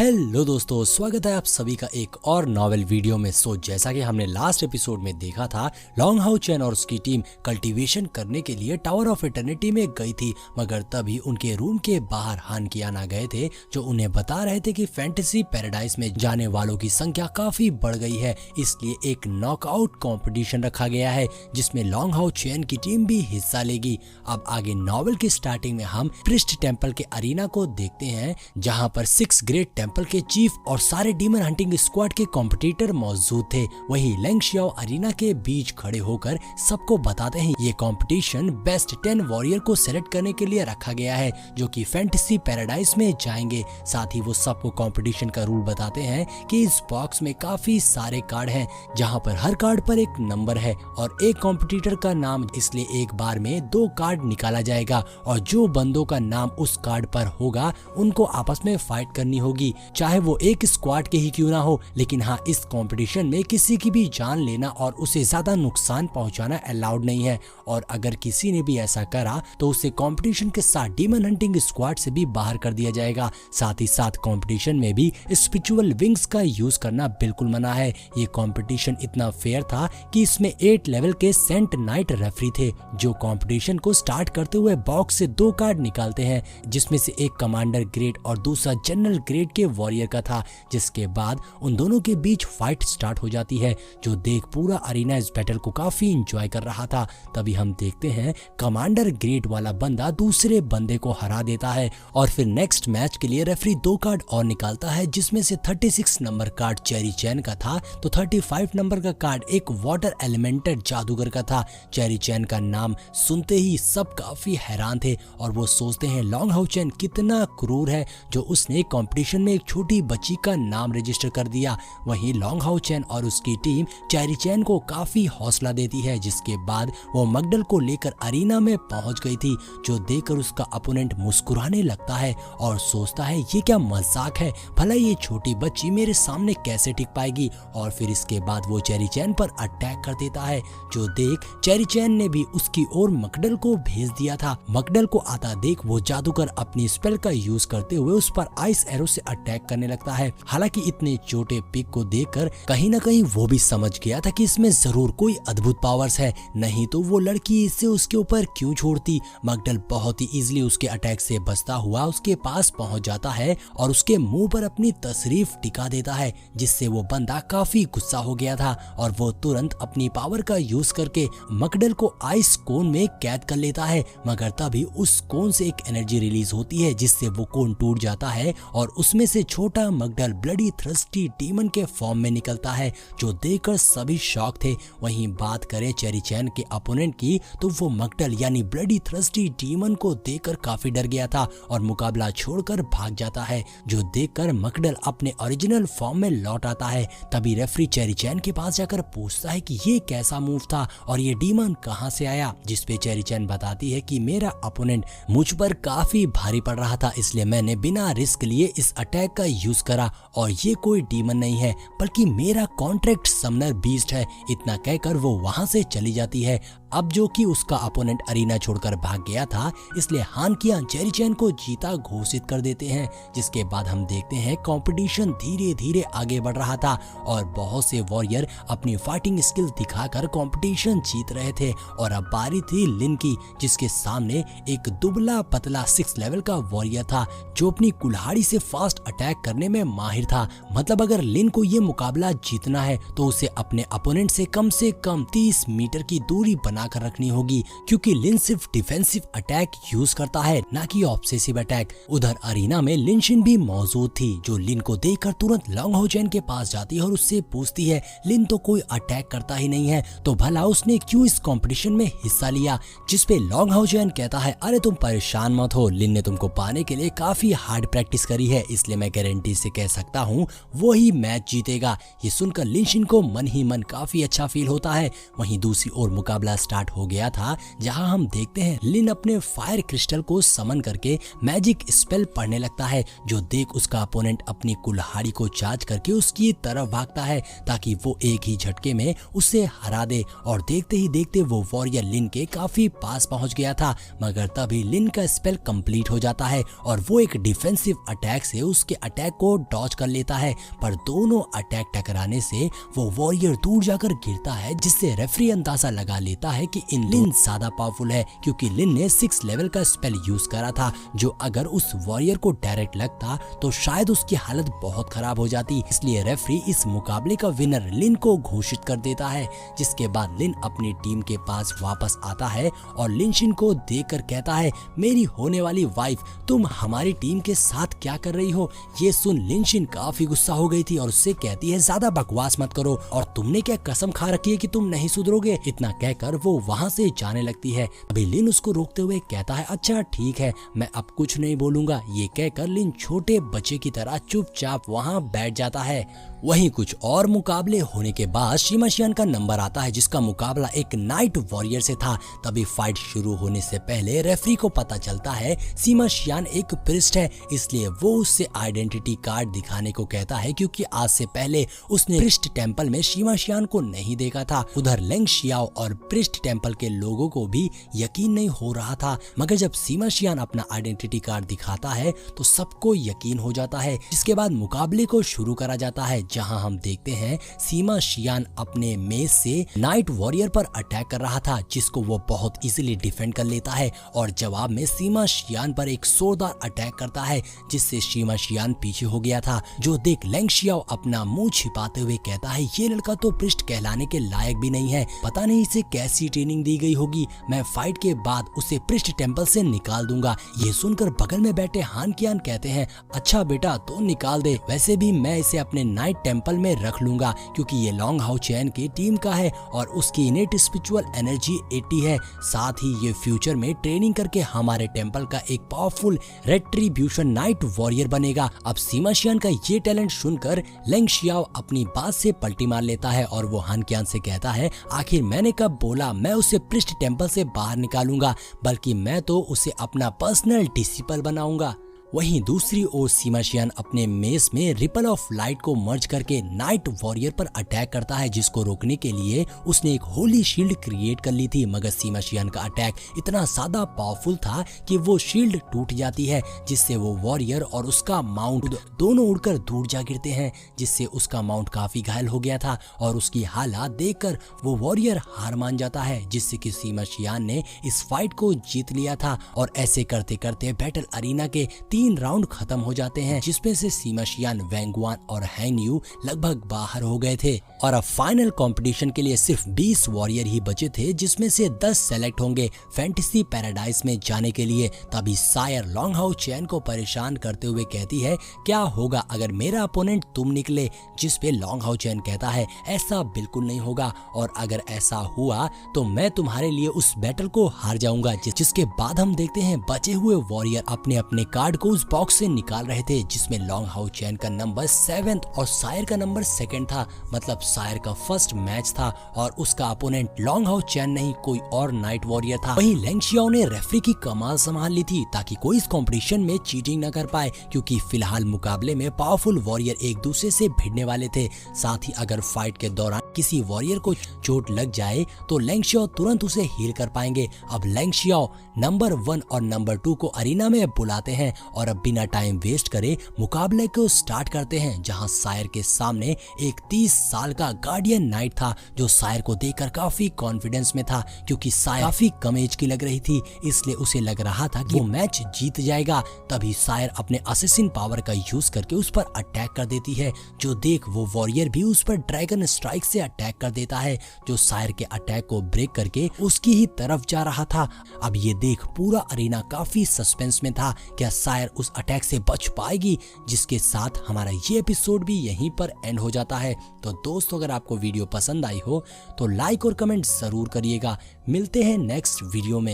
Hello दोस्तों, स्वागत है आप सभी का एक और नॉवेल वीडियो में। जैसा कि हमने लास्ट एपिसोड में देखा था, लॉन्ग हाउ चेन और उसकी टीम कल्टीवेशन करने के लिए टावर ऑफ इटर्निटी में गई थी, मगर तभी उनके रूम के बाहर हान कियान आ गए थे, जो उन्हें बता रहे थे कि फैंटेसी पैराडाइज में जाने वालों की संख्या काफी बढ़ गई है, इसलिए एक नॉकआउट कंपटीशन रखा गया है जिसमें लॉन्ग हाउ चेन की टीम भी हिस्सा लेगी। अब आगे नॉवेल की स्टार्टिंग में हम प्रिस्ट टेम्पल के अरीना को देखते हैं, जहां पर 6 ग्रेट टेंपल के चीफ और सारे डीमन हंटिंग स्क्वाड के कॉम्पिटिटर मौजूद थे। वहीं लेंग शियाओ अरीना के बीच खड़े होकर सबको बताते हैं ये कंपटीशन बेस्ट 10 वॉरियर को सेलेक्ट करने के लिए रखा गया है, जो कि फैंटेसी पैराडाइज में जाएंगे। साथ ही वो सबको कंपटीशन का रूल बताते हैं कि इस बॉक्स में काफी सारे कार्ड हैं, जहां पर हर कार्ड पर एक नंबर है और एक कॉम्पिटिटर का नाम, इसलिए एक बार में 2 कार्ड निकाला जाएगा और जो बंदों का नाम उस कार्ड पर होगा उनको आपस में फाइट करनी होगी, चाहे वो एक स्क्वाड के ही क्यों ना हो। लेकिन हाँ, इस कंपटीशन में किसी की भी जान लेना और उसे ज्यादा नुकसान पहुंचाना अलाउड नहीं है, और अगर किसी ने भी ऐसा करा तो उसे कंपटीशन के साथ डीमन हंटिंग स्क्वाड से भी बाहर कर दिया जाएगा। साथ ही साथ कंपटीशन में भी स्पिरिचुअल विंग्स का यूज करना बिल्कुल मना है। ये कंपटीशन इतना फेयर था कि इसमें 8 लेवल के सेंट नाइट रेफरी थे, जो कंपटीशन को स्टार्ट करते हुए बॉक्स से 2 कार्ड निकालते हैं, जिसमें से एक कमांडर ग्रेड और दूसरा जनरल ग्रेड के वॉरियर का था। जिसके बाद उन दोनों के बीच फाइट स्टार्ट हो जाती है, जो देख पूरा अरीना इस बैटल को काफी एंजॉय कर रहा था। तभी हम देखते हैं कमांडर ग्रेड वाला बंदा दूसरे बंदे को हरा देता है, और फिर नेक्स्ट मैच के लिए रेफरी 2 कार्ड और निकालता है, जिसमें से 36 नंबर कार्ड चेरी चैन का था, तो 35 नंबर का कार्ड एक वाटर एलिमेंटेड जादूगर का था। चेरी चैन का नाम सुनते ही सब काफी हैरान थे और वो सोचते हैं लॉन्ग हाउ चैन कितना क्रूर है जो उसने कंपटीशन में एक छोटी बच्ची का नाम रजिस्टर कर दिया। वहीं लॉन्ग हाउ चैन और उसकी टीम चेरी चैन को काफी हौसला देती है, जिसके बाद वो मगडल को लेकर अरीना में पहुंच गई थी, जो देखकर उसका अपोनेंट मुस्कुराने लगता है और सोचता है ये क्या मजाक है, भला ये छोटी बच्ची मेरे सामने कैसे टिक पाएगी। और फिर इसके बाद वो चेरी चैन पर अटैक कर देता है, जो देख चेरी चैन ने भी उसकी ओर मगडल को भेज दिया था। मगडल को आता देख वो जादूगर अपनी स्पेल का यूज करते हुए उस पर आइस एरो से अटैक करने लगता है। हालांकि इतने छोटे पिक को देखकर कहीं ना कहीं वो भी समझ गया था कि इसमें जरूर कोई अद्भुत पावर्स है, नहीं तो वो लड़की इसे उसके ऊपर क्यों छोड़ती। मगडल बहुत ही इजीली उसके अटैक से बचता हुआ उसके पास पहुंच जाता है और उसके मुंह पर अपनी तशरीफ टिका देता है, जिससे वो बंदा काफी गुस्सा हो गया था और वो तुरंत अपनी पावर का यूज करके मगडल को आइस कोन में कैद कर लेता है। मगर तभी उस कोन से एक एनर्जी रिलीज होती है, जिससे वो कोन टूट जाता है और उसमें से छोटा मगडल ब्लडी थ्रस्टी डीमन के फॉर्म में निकलता है, जो देखकर सभी शॉक थे। वहीं बात करें चेरी चैन के अपोनेंट की, तो वो मगडल यानी ब्लडी थ्रस्टी डीमन को देखकर काफी डर गया था और मुकाबला छोड़कर भाग जाता है, जो देखकर मगडल अपने ओरिजिनल फॉर्म में लौट आता है। तभी रेफरी चेरी चैन के पास जाकर पूछता है कि ये कैसा मूव था और ये डीमन कहां से आया, जिसपे चेरी चैन बताती है कि मेरा अपोनेंट मुझ पर काफी भारी पड़ रहा था, इसलिए मैंने बिना रिस्क लिए इस अटैक का यूज करा और ये कोई डीमन नहीं है बल्कि मेरा कॉन्ट्रैक्ट समनर बीस्ट है। इतना कहकर वो वहां से चली जाती है। अब जो कि उसका अपोनेंट अरीना छोड़कर भाग गया था, इसलिए हान कियान चेरी चैन को जीता घोषित कर देते हैं। जिसके बाद हम देखते हैं कंपटीशन धीरे धीरे आगे बढ़ रहा था और बहुत से वॉरियर अपनी फाइटिंग स्किल दिखाकर कंपटीशन जीत रहे थे। और अब बारी थी लिन की, जिसके सामने एक दुबला पतला 6 लेवल का वॉरियर था, जो अपनी कुल्हाड़ी से फास्ट अटैक करने में माहिर था। मतलब अगर लिन को ये मुकाबला जीतना है तो उसे अपने अपोनेंट से कम 30 मीटर की दूरी बनाकर रखनी होगी, क्योंकि लिन सिर्फ डिफेंसिव अटैक यूज करता है, ना कि ऑब्सेसिव अटैक। उधर अरीना में लिनशिन भी मौजूद थी, जो लिन को देखकर तुरंत लॉन्ग हाउ चैन के पास जाती है और उससे पूछती है लिन तो कोई अटैक करता ही नहीं है, तो भला उसने क्यों इस कंपटीशन में हिस्सा लिया। जिसपे लॉन्ग हाउ चैन कहता है अरे तुम परेशान मत हो, लिन ने तुमको पाने के लिए काफी हार्ड प्रैक्टिस करी है, इसलिए मैं गारंटी से कह सकता हूँ वो ही मैच जीतेगा। ये सुनकर लिनशिन को मन ही मन काफी अच्छा फील होता है। वहीं दूसरी ओर मुकाबला स्टार्ट हो गया था, जहां हम देखते हैं लिन अपने फायर क्रिस्टल को समन करके मैजिक स्पेल पढ़ने लगता है, जो देख उसका अपोनेंट अपनी कुल्हाड़ी को चार्ज करके उसकी तरफ भागता है ताकि वो एक ही झटके में उसे हरा दे। और देखते ही देखते वो वॉरियर लिन के काफी पास पहुंच गया था, मगर तभी लिन का स्पेल कंप्लीट हो जाता है और वो एक डिफेंसिव अटैक से उसके अटैक को डॉज कर लेता है। पर दोनों अटैक टकराने से वो वॉरियर दूर जाकर गिरता है, जिससे रेफरी अंदाजा लगा लेता है कि लिन ज्यादा पावरफुल है, क्योंकि लिन ने 6 लेवल का स्पेल यूज करा था, जो अगर उस वॉरियर को डायरेक्ट लगता तो शायद उसकी हालत बहुत खराब हो जाती। इसलिए रेफरी इस मुकाबले का विनर लिन को घोषित कर देता है, जिसके बाद लिन अपनी टीम के पास वापस आता है और लिनशिन को देखकर कहता है, मेरी होने वाली वाइफ, तुम हमारी टीम के साथ क्या कर रही हो? ये सुन लिनशिन काफी गुस्सा हो गई थी और उससे कहती है, ज्यादा बकवास मत करो, और तुमने क्या कसम खा रखी है कि तुम नहीं सुधरोगे? इतना कहकर वो वहाँ से जाने लगती है। अभी लिन उसको रोकते हुए कहता है, अच्छा ठीक है, मैं अब कुछ नहीं बोलूंगा। ये कहकर लिन छोटे बच्चे की तरह चुपचाप वहाँ बैठ जाता है। वहीं कुछ और मुकाबले होने के बाद सीमा शियान का नंबर आता है, जिसका मुकाबला एक नाइट वॉरियर से था। तभी फाइट शुरू होने से पहले रेफरी को पता चलता है सीमा शियान एक प्रिस्ट है, इसलिए वो उससे आइडेंटिटी कार्ड दिखाने को कहता है, क्योंकि आज से पहले उसने प्रिस्ट टेंपल में सीमा शियान को नहीं देखा था। उधर लेंग शियाओ और प्रिस्ट टेंपल के लोगों को भी यकीन नहीं हो रहा था, मगर जब सीमा शियान अपना आइडेंटिटी कार्ड दिखाता है तो सबको यकीन हो जाता है। जिसके बाद मुकाबले को शुरू करा जाता है, जहां हम देखते हैं सीमा शियान अपने मेस से नाइट वॉरियर पर अटैक कर रहा था, जिसको वो बहुत इजीली डिफेंड कर लेता है और जवाब में सीमा शियान पर एक जोरदार अटैक करता है, जिससे सीमा शियान पीछे हो गया था। जो देख लेंग शियाओ अपना मुंह छिपाते हुए कहता है, ये लड़का तो प्रिस्ट कहलाने के लायक भी नहीं है, पता नहीं इसे कैसी ट्रेनिंग दी गई होगी, मैं फाइट के बाद उसे प्रिस्ट टेंपल से निकाल दूंगा। ये सुनकर बगल में बैठे हान कियान कहते हैं, अच्छा बेटा तो निकाल दे, वैसे भी मैं इसे अपने नाइट टेंपल में रख लूंगा, क्योंकि ये लॉन्ग हाउ चैन की टीम का है और उसकी इनेट स्पिरिचुअल एनर्जी 80 है। साथ ही ये फ्यूचर में ट्रेनिंग करके हमारे टेंपल का एक पावरफुल रेट्रीब्यूशन नाइट वॉरियर बनेगा। अब सीमा शियान का ये टैलेंट सुनकर लेंग शियाओ अपनी बात से पलटी मार लेता है और वो हान कियान से कहता है, आखिर मैंने कब बोला मैं उसे प्रिस्ट टेंपल से बाहर निकालूंगा, बल्कि मैं तो उसे अपना पर्सनल डिसिपल बनाऊंगा। वहीं दूसरी ओर सीमा शियान अपने मेस में रिपल ऑफ लाइट को मर्ज करके नाइट वॉरियर पर अटैक करता है, जिसको रोकने के लिए उसने एक होली शील्ड क्रिएट कर ली थी, मगर सीमा शियान का अटैक इतना ज्यादा पावरफुल था कि वो शील्ड टूट जाती है, जिससे वो वॉरियर और उसका माउंट दोनों उड़कर दूर जा गिरते हैं, जिससे उसका माउंट काफी घायल हो गया था और उसकी हालत देखकर वो वॉरियर हार मान जाता है, जिससे कि सीमा शियान ने इस फाइट को जीत लिया था। और ऐसे करते करते बैटल अरीना के 3 राउंड खत्म हो जाते हैं, जिसमें से सीमा शियान, वैंगवान और हैंग यू लगभग बाहर हो गए थे और अब फाइनल कंपटीशन के लिए सिर्फ 20 वॉरियर ही बचे थे, जिसमें से 10 सेलेक्ट होंगे फैंटेसी पैराडाइज में जाने के लिए। तभी सायर लॉन्ग हाउ चैन को परेशान करते हुए कहती है, क्या होगा अगर मेरा अपोनेंट तुम निकले? जिस पे लॉन्ग हाउ चैन कहता है, ऐसा बिल्कुल नहीं होगा, और अगर ऐसा हुआ तो मैं तुम्हारे लिए उस बैटल को हार जाऊंगा। जिसके बाद हम देखते हैं बचे हुए वॉरियर अपने अपने कार्ड को उस बॉक्स से निकाल रहे थे, जिसमें लॉन्ग हाउ चैन का नंबर 7 और सायर का नंबर 2 था, मतलब सायर का फर्स्ट मैच था और उसका अपोनेंट लॉन्ग हाउ चैन नहीं कोई और नाइट वॉरियर था। वहीं लेंग शियाओ ने रेफरी की कमाल संभाल ली थी ताकि कोई इस कंपटीशन में चीटिंग न कर पाए, क्योंकि फिलहाल मुकाबले में पावरफुल वॉरियर एक दूसरे से भिड़ने वाले थे। साथ ही अगर फाइट के दौरान किसी वॉरियर को चोट लग जाए तो लेंग शियाओ तुरंत उसे हील कर पाएंगे। अब लेंग शियाओ नंबर 1 और नंबर 2 को अरीना में बुलाते हैं और अब बिना टाइम वेस्ट करे मुकाबले को स्टार्ट करते हैं, जहां सायर के सामने एक 30 साल का गार्डियन नाइट था, जो सायर को देखकर काफी कॉन्फिडेंस में था, क्योंकि सायर काफी कम एज की लग रही थी, इसलिए उसे लग रहा था कि वो मैच जीत जाएगा। तभी सायर अपने असेसिन पावर का यूज करके उस पर अटैक कर देती है, जो देख वो वॉरियर भी उस पर ड्रैगन स्ट्राइक से अटैक कर देता है, जो सायर के अटैक को ब्रेक करके उसकी ही तरफ जा रहा था। अब ये देख पूरा अरीना काफी सस्पेंस में था, क्या सायर उस अटैक से बच पाएगी? जिसके साथ हमारा ये एपिसोड भी यहीं पर एंड हो जाता है। तो दोस्तों, अगर आपको वीडियो पसंद आई हो तो लाइक और कमेंट जरूर करिएगा। मिलते हैं नेक्स्ट वीडियो में।